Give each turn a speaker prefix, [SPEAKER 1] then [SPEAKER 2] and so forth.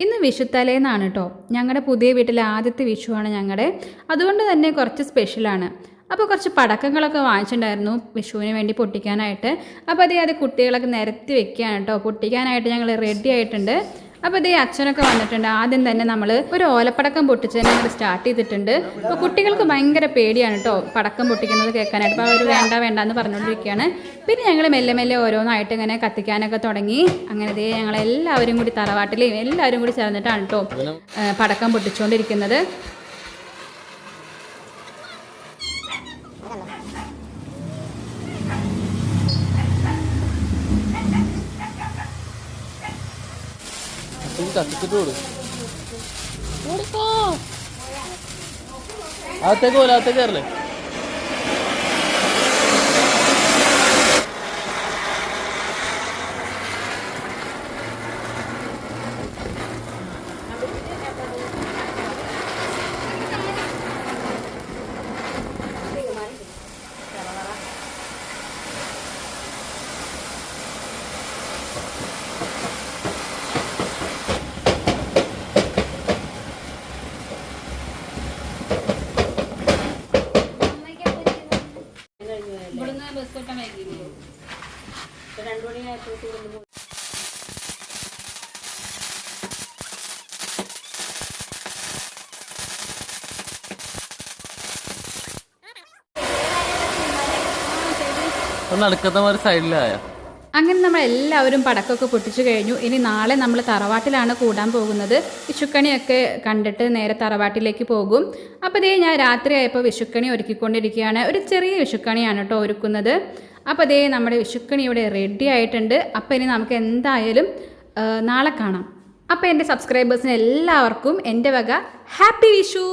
[SPEAKER 1] ഇന്ന് വിഷുത്തലേന്നാണ് കേട്ടോ. ഞങ്ങളുടെ പുതിയ വീട്ടിലെ ആദ്യത്തെ വിഷുവാണ് ഞങ്ങളുടെ. അതുകൊണ്ട് തന്നെ കുറച്ച് സ്പെഷ്യലാണ്. അപ്പോൾ കുറച്ച് പടക്കങ്ങളൊക്കെ വാങ്ങിച്ചിട്ടുണ്ടായിരുന്നു വിഷുവിന് വേണ്ടി പൊട്ടിക്കാനായിട്ട്. അപ്പോൾ അത് കുട്ടികളൊക്കെ നിരത്തി വെക്കുകയാണ് കേട്ടോ. പൊട്ടിക്കാനായിട്ട് ഞങ്ങൾ റെഡി ആയിട്ടുണ്ട്. അപ്പോൾ ഇതേ അച്ഛനൊക്കെ വന്നിട്ടുണ്ട്. ആദ്യം തന്നെ നമ്മൾ ഒരു ഓലപ്പടക്കം പൊട്ടിച്ചതിന് ഞങ്ങൾ സ്റ്റാർട്ട് ചെയ്തിട്ടുണ്ട്. അപ്പോൾ കുട്ടികൾക്ക് ഭയങ്കര പേടിയാണ് കേട്ടോ പടക്കം പൊട്ടിക്കുന്നത് കേൾക്കാനായിട്ട്. അപ്പോൾ അവർ വേണ്ട എന്ന് പറഞ്ഞുകൊണ്ടിരിക്കുകയാണ്. പിന്നെ ഞങ്ങൾ മെല്ലെ മെല്ലെ ഓരോന്നായിട്ട് ഇങ്ങനെ കത്തിക്കാനൊക്കെ തുടങ്ങി. അങ്ങനെ ഇതേ ഞങ്ങളെല്ലാവരും കൂടി തറവാട്ടിലെയും എല്ലാവരും കൂടി ചേർന്നിട്ടാണ് കേട്ടോ പടക്കം പൊട്ടിച്ചുകൊണ്ടിരിക്കുന്നത്.
[SPEAKER 2] അകത്തേക്ക് കയറല്ലേ?
[SPEAKER 1] അങ്ങനെ നമ്മൾ എല്ലാവരും പടക്കമൊക്കെ പൊട്ടിച്ചു കഴിഞ്ഞു. ഇനി നാളെ നമ്മൾ തറവാട്ടിലാണ് കൂടാൻ പോകുന്നത്. വിഷുക്കണിയൊക്കെ കണ്ടിട്ട് നേരെ തറവാട്ടിലേക്ക് പോകും. അപ്പോൾ ഇതേ ഞാൻ രാത്രിയായപ്പോൾ വിഷുക്കണി ഒരുക്കിക്കൊണ്ടിരിക്കുകയാണ്. ഒരു ചെറിയ വിഷുക്കണിയാണ് കേട്ടോ ഒരുക്കുന്നത്. അപ്പോൾ അതേ നമ്മുടെ വിഷുക്കണി ഇവിടെ റെഡി ആയിട്ടുണ്ട്. അപ്പോൾ ഇനി നമുക്ക് എന്തായാലും നാളെ കാണാം. അപ്പോൾ എൻ്റെ സബ്സ്ക്രൈബേഴ്സിന് എല്ലാവർക്കും എൻ്റെ വക ഹാപ്പി വിഷു.